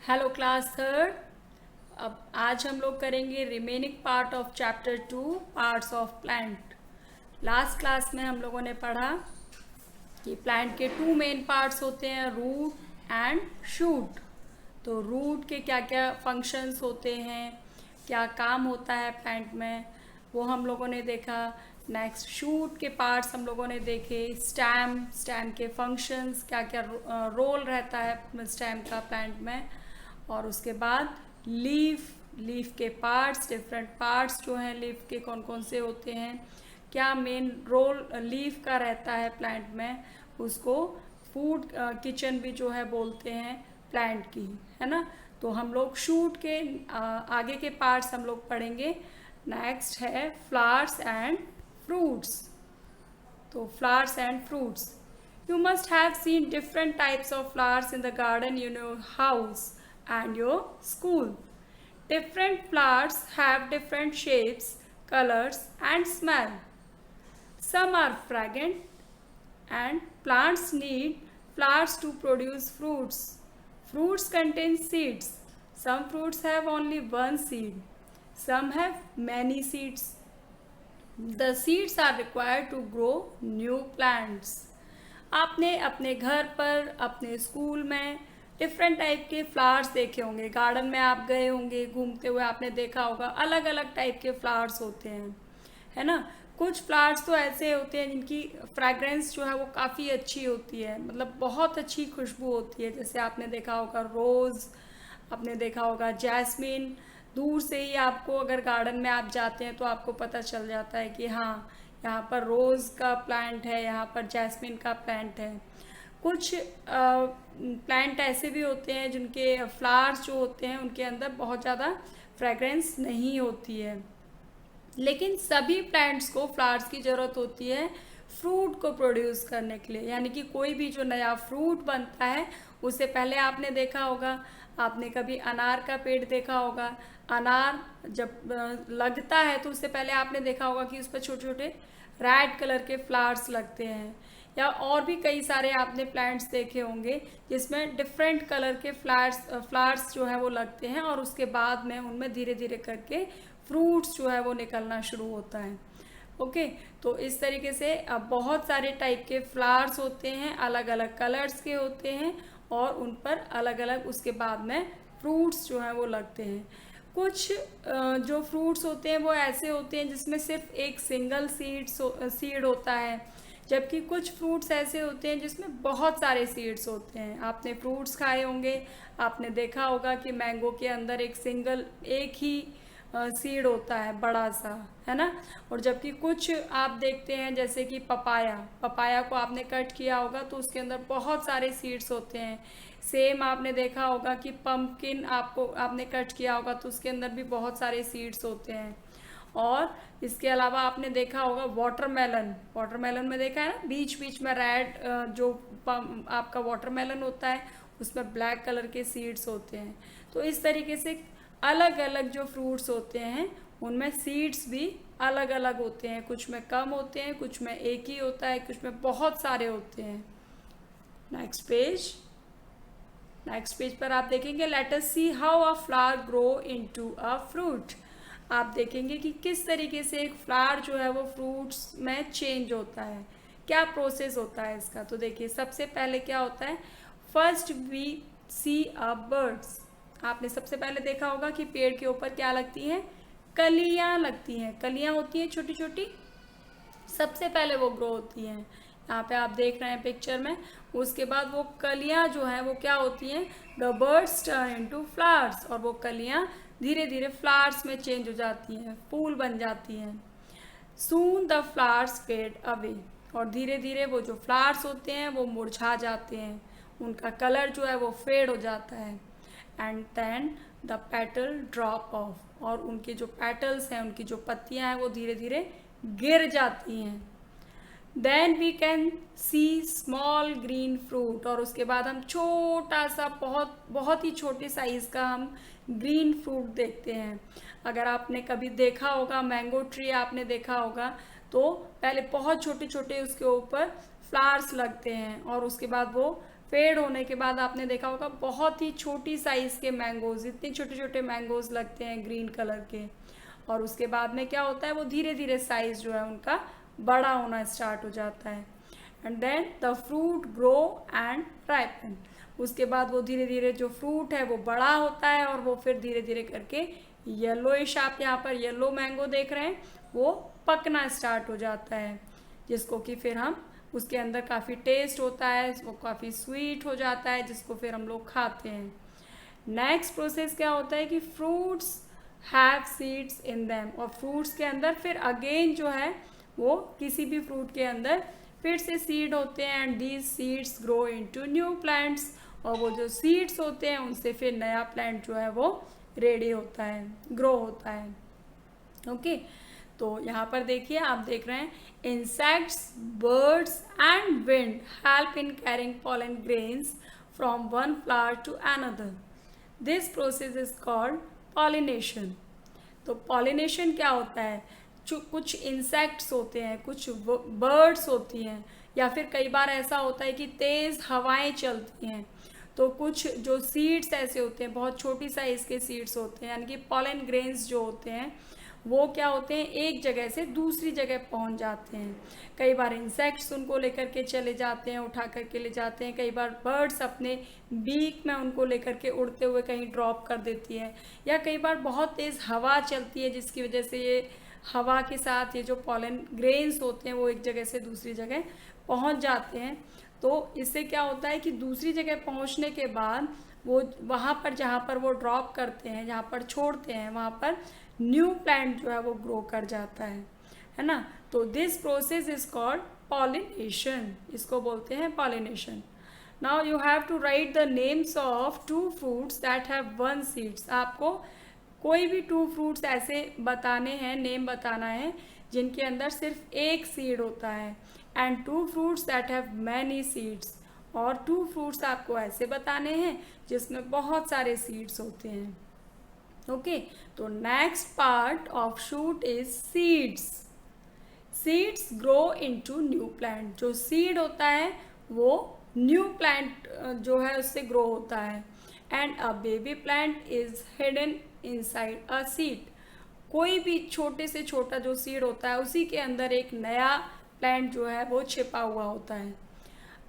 Hello class third. अब आज हम लोग करेंगे remaining part of chapter 2 parts of plant. Last class में हम लोगों ने पढ़ा कि प्लांट के टू मेन पार्ट्स होते हैं, रूट एंड शूट। तो रूट के क्या क्या फंक्शंस होते हैं, क्या काम होता है प्लांट में, वो हम लोगों ने देखा। नेक्स्ट शूट के पार्ट्स हम लोगों ने देखे, स्टेम के फंक्शंस, क्या क्या रोल रहता है स्टेम का प्लांट में। और उसके बाद लीफ के पार्ट्स, डिफरेंट पार्ट्स जो हैं लीफ के कौन कौन से होते हैं, क्या मेन रोल लीफ का रहता है प्लांट में, उसको फूड किचन भी जो है बोलते हैं प्लांट की, है ना। तो हम लोग शूट के आगे के पार्ट्स हम लोग पढ़ेंगे। नेक्स्ट है फ्लावर्स एंड फ्रूट्स। तो flowers and fruits, you must have seen different types of flowers in the garden in your house and your school. Different flowers have different shapes, colors, and smell. Some are fragrant and plants need flowers to produce fruits. Fruits contain seeds. Some fruits have only one seed. Some have many seeds. The seeds are required to grow new plants. आपने अपने घर पर, अपने school में different type के flowers देखे होंगे। Garden में आप गए होंगे घूमते हुए, आपने देखा होगा अलग अलग टाइप के फ्लावर्स होते हैं, है ना। कुछ फ्लावर्स तो ऐसे होते हैं जिनकी फ्रेग्रेंस जो है वो काफ़ी अच्छी होती है, मतलब बहुत अच्छी खुशबू होती है। जैसे आपने देखा होगा रोज़, आपने देखा होगा जैस्मिन। दूर से ही आपको, अगर गार्डन में आप जाते हैं तो आपको पता चल जाता है कि हाँ, यहाँ पर रोज़ का प्लांट है, यहाँ पर जैस्मिन का प्लांट है। कुछ प्लांट ऐसे भी होते हैं जिनके फ्लावर्स जो होते हैं उनके अंदर बहुत ज़्यादा फ्रेग्रेंस नहीं होती है, लेकिन सभी प्लांट्स को फ्लावर्स की ज़रूरत होती है फ्रूट को प्रोड्यूस करने के लिए। यानी कि कोई भी जो नया फ्रूट बनता है उससे पहले आपने देखा होगा, आपने कभी अनार का पेड़ देखा होगा। अनार जब लगता है तो उससे पहले आपने देखा होगा कि उस पर छोटे छोटे रेड कलर के फ्लावर्स लगते हैं। या और भी कई सारे आपने प्लांट्स देखे होंगे जिसमें डिफरेंट कलर के फ्लावर्स जो है वो लगते हैं, और उसके बाद में उनमें धीरे धीरे करके फ्रूट्स जो है वो निकलना शुरू होता है। ओके, तो इस तरीके से अब बहुत सारे टाइप के फ्लावर्स होते हैं, अलग अलग कलर्स के होते हैं, और उन पर अलग अलग उसके बाद में फ्रूट्स जो हैं वो लगते हैं। कुछ जो फ्रूट्स होते हैं वो ऐसे होते हैं जिसमें सिर्फ एक सिंगल सीड होता है, जबकि कुछ फ्रूट्स ऐसे होते हैं जिसमें बहुत सारे सीड्स होते हैं। आपने फ्रूट्स खाए होंगे, आपने देखा होगा कि मैंगो के अंदर एक ही सीड होता है बड़ा सा, है ना। और जबकि कुछ आप देखते हैं जैसे कि पपाया को आपने कट किया होगा तो उसके अंदर बहुत सारे सीड्स होते हैं। सेम आपने देखा होगा कि पम्पकिन आपने कट किया होगा तो उसके अंदर भी बहुत सारे सीड्स होते हैं। और इसके अलावा आपने देखा होगा वाटरमेलन में देखा है ना, बीच बीच में रेड जो आपका वाटरमेलन होता है उसमें ब्लैक कलर के सीड्स होते हैं। तो इस तरीके से अलग अलग जो फ्रूट्स होते हैं उनमें सीड्स भी अलग अलग होते हैं, कुछ में कम होते हैं, कुछ में एक ही होता है, कुछ में बहुत सारे होते हैं। नेक्स्ट पेज पर आप देखेंगे, let us see how a flower grow into a fruit. आप देखेंगे कि किस तरीके से एक फ्लावर जो है वो फ्रूट्स में चेंज होता है, क्या प्रोसेस होता है इसका। तो देखिए सबसे पहले क्या होता है, first we see a birds. आपने सबसे पहले देखा होगा कि पेड़ के ऊपर क्या लगती हैं, कलियां लगती हैं, कलियां होती हैं छोटी छोटी, सबसे पहले वो ग्रो होती हैं। यहाँ पे आप देख रहे हैं पिक्चर में, उसके बाद वो कलियां जो हैं वो क्या होती हैं, the birds turn into flowers, और वो कलियां धीरे धीरे फ्लावर्स में चेंज हो जाती हैं, फूल बन जाती हैं। Soon the flowers fade away, और धीरे धीरे वो जो फ्लावर्स होते हैं वो मुरझा जाते हैं, उनका कलर जो है वो फेड हो जाता है। And then the petal drop off, और उनके जो पेटल्स हैं, उनकी जो पत्तियां हैं वो धीरे धीरे गिर जाती हैं। Then we can see small green fruit, और उसके बाद हम छोटा सा बहुत बहुत ही छोटे साइज़ का हम ग्रीन फ्रूट देखते हैं। अगर आपने कभी देखा होगा मैंगो ट्री, आपने देखा होगा तो पहले बहुत छोटे छोटे उसके ऊपर फ्लावर्स लगते हैं और उसके बाद वो फेड होने के बाद आपने देखा होगा बहुत ही छोटी साइज़ के मैंगोज़, इतने छोटे छोटे मैंगोज़ लगते हैं ग्रीन कलर के, और उसके बाद में क्या होता है, वो धीरे धीरे साइज़ जो है उनका बड़ा होना स्टार्ट हो जाता है। And then the fruit grow and ripen, उसके बाद वो धीरे धीरे जो फ्रूट है वो बड़ा होता है और वो फिर धीरे धीरे करके येलोइश, आप यहाँ पर येलो मैंगो देख रहे हैं, वो पकना स्टार्ट हो जाता है, जिसको कि फिर हम उसके अंदर काफ़ी टेस्ट होता है, वो काफ़ी स्वीट हो जाता है, जिसको फिर हम लोग खाते हैं। नेक्स्ट प्रोसेस क्या होता है कि fruits have seeds in them, और फ्रूट्स के अंदर फिर अगेन जो है वो किसी भी फ्रूट के अंदर फिर से सीड होते हैं, and these seeds grow into new plants, और वो जो सीड्स होते हैं उनसे फिर नया प्लांट जो है वो रेडी होता है, ग्रो होता है। ओके तो यहाँ पर देखिए, आप देख रहे हैं insects, birds and wind help in carrying pollen grains from one flower to another, this process is called pollination. तो पॉलिनेशन क्या होता है, कुछ इंसेक्ट्स होते हैं, कुछ बर्ड्स होती हैं, या फिर कई बार ऐसा होता है कि तेज़ हवाएं चलती हैं, तो कुछ जो सीड्स ऐसे होते हैं, बहुत छोटी साइज़ के सीड्स होते हैं, यानी कि पॉलन ग्रेन्स जो होते हैं वो क्या होते हैं, एक जगह से दूसरी जगह पहुंच जाते हैं। कई बार इंसेक्ट्स उनको लेकर के चले जाते हैं, उठा करके ले जाते हैं, कई बार बर्ड्स अपने बीक में उनको लेकर के उड़ते हुए कहीं ड्रॉप कर देती है, या कई बार बहुत तेज़ हवा चलती है जिसकी वजह से ये हवा के साथ ये जो पॉलन ग्रेन्स होते हैं वो एक जगह से दूसरी जगह पहुंच जाते हैं। तो इससे क्या होता है कि दूसरी जगह पहुंचने के बाद वो वहाँ पर जहाँ पर वो ड्रॉप करते हैं, जहाँ पर छोड़ते हैं, वहाँ पर न्यू प्लांट जो है वो ग्रो कर जाता है ना। तो this process is called pollination, इसको बोलते हैं pollination. Now you have to write the names of 2 fruits that have 1 seeds, आपको कोई भी 2 फ्रूट्स ऐसे बताने हैं, नेम बताना है जिनके अंदर सिर्फ एक सीड होता है, and 2 fruits that have many seeds, और 2 फ्रूट्स आपको ऐसे बताने हैं जिसमें बहुत सारे सीड्स होते हैं। ओके तो next part of shoot is seeds. Seeds grow into new plant, जो सीड होता है वो न्यू प्लांट जो है उससे ग्रो होता है, and a baby plant is hidden inside a seed, कोई भी छोटे से छोटा जो सीड होता है उसी के अंदर एक नया प्लांट जो है वो छिपा हुआ होता है।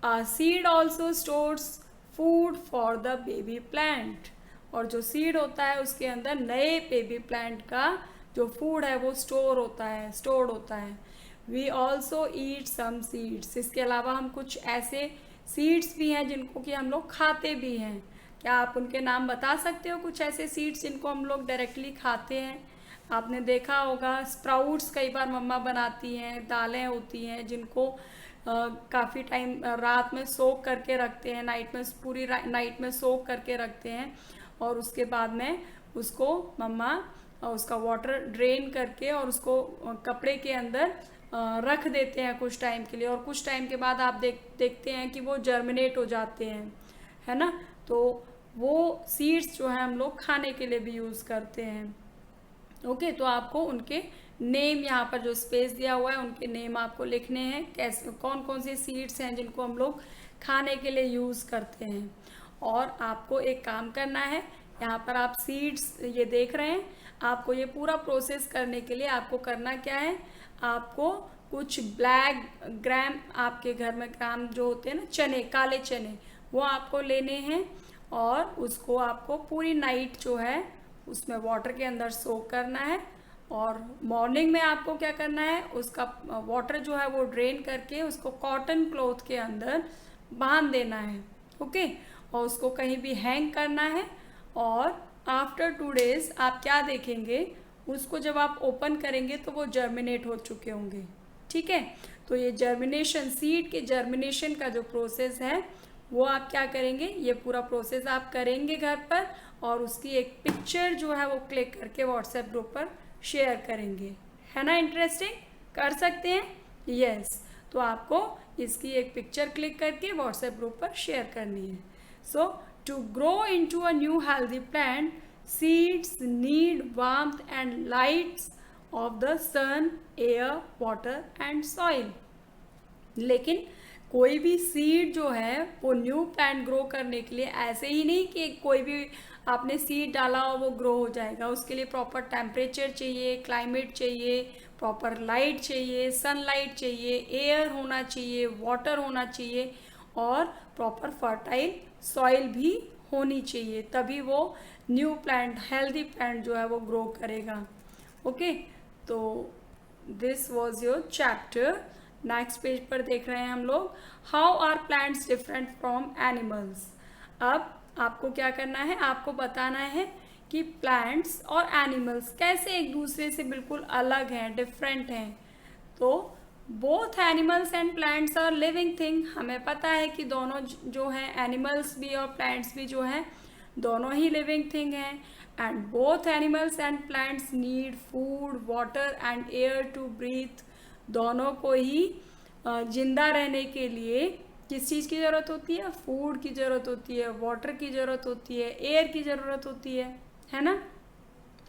A seed also stores food for the baby plant, और जो सीड होता है उसके अंदर नए बेबी प्लांट का जो फूड है वो स्टोर्ड होता है। We also eat some seeds, इसके अलावा हम कुछ ऐसे सीड्स भी हैं जिनको कि हम लोग खाते भी हैं। क्या आप उनके नाम बता सकते हो, कुछ ऐसे सीड्स जिनको हम लोग डायरेक्टली खाते हैं? आपने देखा होगा स्प्राउट्स कई बार मम्मा बनाती हैं, दालें होती हैं जिनको काफ़ी टाइम रात में सोक करके रखते हैं, नाइट में पूरी नाइट में सोक करके रखते हैं, और उसके बाद में उसको मम्मा उसका वाटर ड्रेन करके और उसको कपड़े के अंदर रख देते हैं कुछ टाइम के लिए, और कुछ टाइम के बाद आप देखते हैं कि वो जर्मिनेट हो जाते हैं, है ना। तो वो सीड्स जो है हम लोग खाने के लिए भी यूज़ करते हैं। ओके तो आपको उनके नेम यहाँ पर जो स्पेस दिया हुआ है उनके नेम आपको लिखने हैं, कैसे कौन कौन से सीड्स हैं जिनको हम लोग खाने के लिए यूज़ करते हैं। और आपको एक काम करना है, यहाँ पर आप सीड्स ये देख रहे हैं, आपको ये पूरा प्रोसेस करने के लिए आपको करना क्या है, आपको कुछ ब्लैक ग्राम, आपके घर में ग्राम जो होते हैं ना चने, काले चने, वो आपको लेने हैं, और उसको आपको पूरी नाइट जो है उसमें वाटर के अंदर सोक करना है, और मॉर्निंग में आपको क्या करना है, उसका वाटर जो है वो ड्रेन करके उसको कॉटन क्लॉथ के अंदर बांध देना है। ओके और उसको कहीं भी हैंग करना है, और आफ्टर 2 डेज आप क्या देखेंगे, उसको जब आप ओपन करेंगे तो वो जर्मिनेट हो चुके होंगे। ठीक है, तो ये जर्मिनेशन, सीड के जर्मिनेशन का जो प्रोसेस है वो आप क्या करेंगे, ये पूरा प्रोसेस आप करेंगे घर पर, और उसकी एक पिक्चर जो है वो क्लिक करके व्हाट्सएप ग्रुप पर शेयर करेंगे। है ना इंटरेस्टिंग, कर सकते हैं? यस तो आपको इसकी एक पिक्चर क्लिक करके व्हाट्सएप ग्रुप पर शेयर करनी है। So to grow into a new healthy plant, seeds need warmth and lights of the sun, air, water and soil. लेकिन कोई भी सीड जो है वो न्यू प्लांट ग्रो करने के लिए ऐसे ही नहीं कि कोई भी आपने सीड डाला और वो ग्रो हो जाएगा। उसके लिए प्रॉपर टेम्परेचर चाहिए, क्लाइमेट चाहिए, प्रॉपर लाइट चाहिए, सनलाइट चाहिए, एयर होना चाहिए, वाटर होना चाहिए और प्रॉपर फर्टाइल सॉइल भी होनी चाहिए, तभी वो न्यू प्लांट, हेल्दी प्लांट जो है वो ग्रो करेगा। ओके, तो this was your chapter. Next page पर देख रहे हैं हम लोग, how are plants different from animals. अब आपको क्या करना है, आपको बताना है कि प्लांट्स और एनिमल्स कैसे एक दूसरे से बिल्कुल अलग हैं, डिफरेंट हैं। तो both animals and plants are living thing, हमें पता है कि दोनों जो हैं, एनिमल्स भी और प्लांट्स भी जो हैं, दोनों ही लिविंग थिंग हैं। And both animals and plants need food, water and air to breathe. दोनों को ही जिंदा रहने के लिए किस चीज़ की ज़रूरत होती है, फूड की ज़रूरत होती है, वाटर की ज़रूरत होती है, एयर की ज़रूरत होती है ना।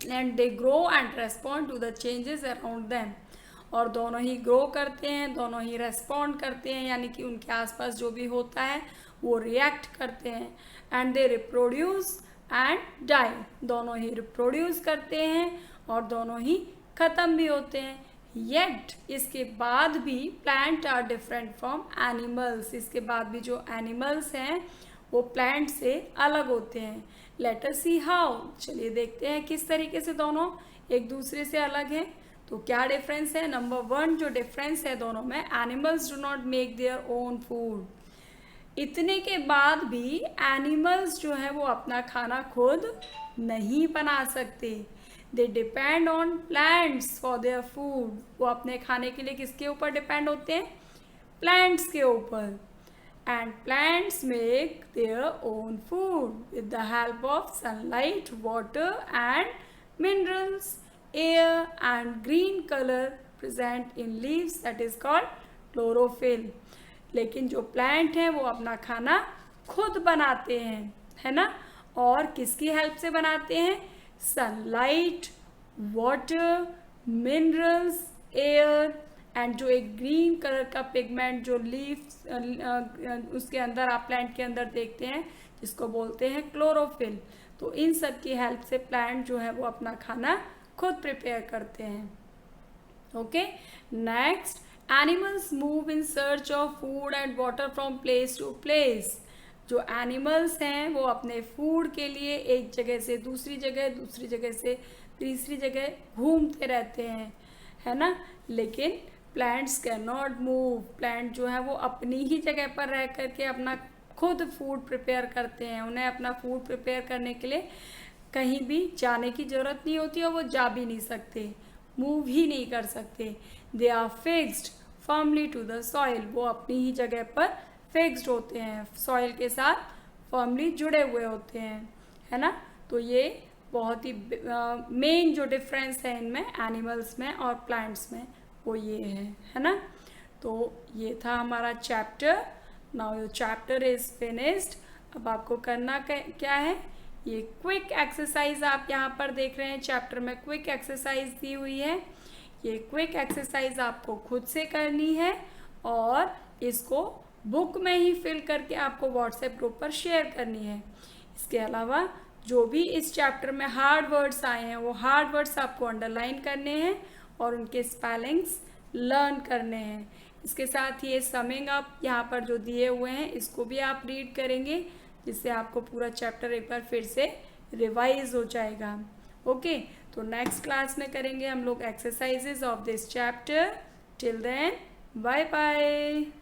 And they grow and respond to the changes around them. और दोनों ही ग्रो करते हैं, दोनों ही रेस्पॉन्ड करते हैं, यानी कि उनके आसपास जो भी होता है वो रिएक्ट करते हैं। And they reproduce and die, दोनों ही रिप्रोड्यूस करते हैं और दोनों ही ख़त्म भी होते हैं। येट, इसके बाद भी plant are different from animals, इसके बाद भी जो एनिमल्स हैं वो प्लांट से अलग होते हैं। लेट अस सी हाउ, चलिए देखते हैं किस तरीके से दोनों एक दूसरे से अलग हैं। तो क्या डिफरेंस है, नंबर 1 जो डिफरेंस है दोनों में, animals do not make their own food. इतने के बाद भी एनिमल्स जो है वो अपना खाना खुद नहीं बना सकते। They depend on plants for their food, वो अपने खाने के लिए किसके ऊपर डिपेंड होते हैं, प्लांट्स के ऊपर। And plants make their own food with the help of sunlight, water and minerals, air and green colour present in leaves, that is called chlorophyll. लेकिन जो प्लांट हैं वो अपना खाना खुद बनाते हैं, है ना। और किसकी हेल्प से बनाते हैं, sunlight, water, minerals, air and जो एक ग्रीन कलर का पिगमेंट जो लीफ उसके अंदर आप प्लांट के अंदर देखते हैं जिसको बोलते हैं क्लोरोफिल। तो इन सब की हेल्प से प्लांट जो है वो अपना खाना खुद प्रिपेयर करते हैं। Okay, next, animals move in search of food and water from place to place. जो एनिमल्स हैं वो अपने फूड के लिए एक जगह से दूसरी जगह, दूसरी जगह से तीसरी जगह घूमते रहते हैं, है ना। लेकिन plants can not move, plant जो है वो अपनी ही जगह पर रह करके अपना खुद फूड प्रिपेयर करते हैं। उन्हें अपना फूड प्रिपेयर करने के लिए कहीं भी जाने की ज़रूरत नहीं होती और वो जा भी नहीं सकते, मूव ही नहीं कर सकते। They are fixed firmly to the soil, वो अपनी ही जगह पर फिक्स्ड होते हैं, सॉइल के साथ फर्मली जुड़े हुए होते हैं, है ना। तो ये बहुत ही मेन जो डिफरेंस है इनमें, एनिमल्स में और प्लांट्स में, वो ये है ना। तो ये था हमारा chapter. Now your chapter is finished. अब आपको करना क्या है, ये क्विक एक्सरसाइज आप यहाँ पर देख रहे हैं, चैप्टर में क्विक एक्सरसाइज दी हुई है। ये क्विक एक्सरसाइज आपको खुद से करनी है और इसको बुक में ही फिल करके आपको व्हाट्सएप ग्रुप पर शेयर करनी है। इसके अलावा जो भी इस चैप्टर में हार्ड वर्ड्स आए हैं वो हार्ड वर्ड्स आपको अंडरलाइन करने हैं और उनके स्पेलिंग्स लर्न करने हैं। इसके साथ ही ये समिंग अप यहाँ पर जो दिए हुए हैं इसको भी आप रीड करेंगे, जिससे आपको पूरा चैप्टर एक बार फिर से रिवाइज हो जाएगा। ओके, तो नेक्स्ट क्लास में करेंगे हम लोग exercises of this chapter. Till then, bye bye.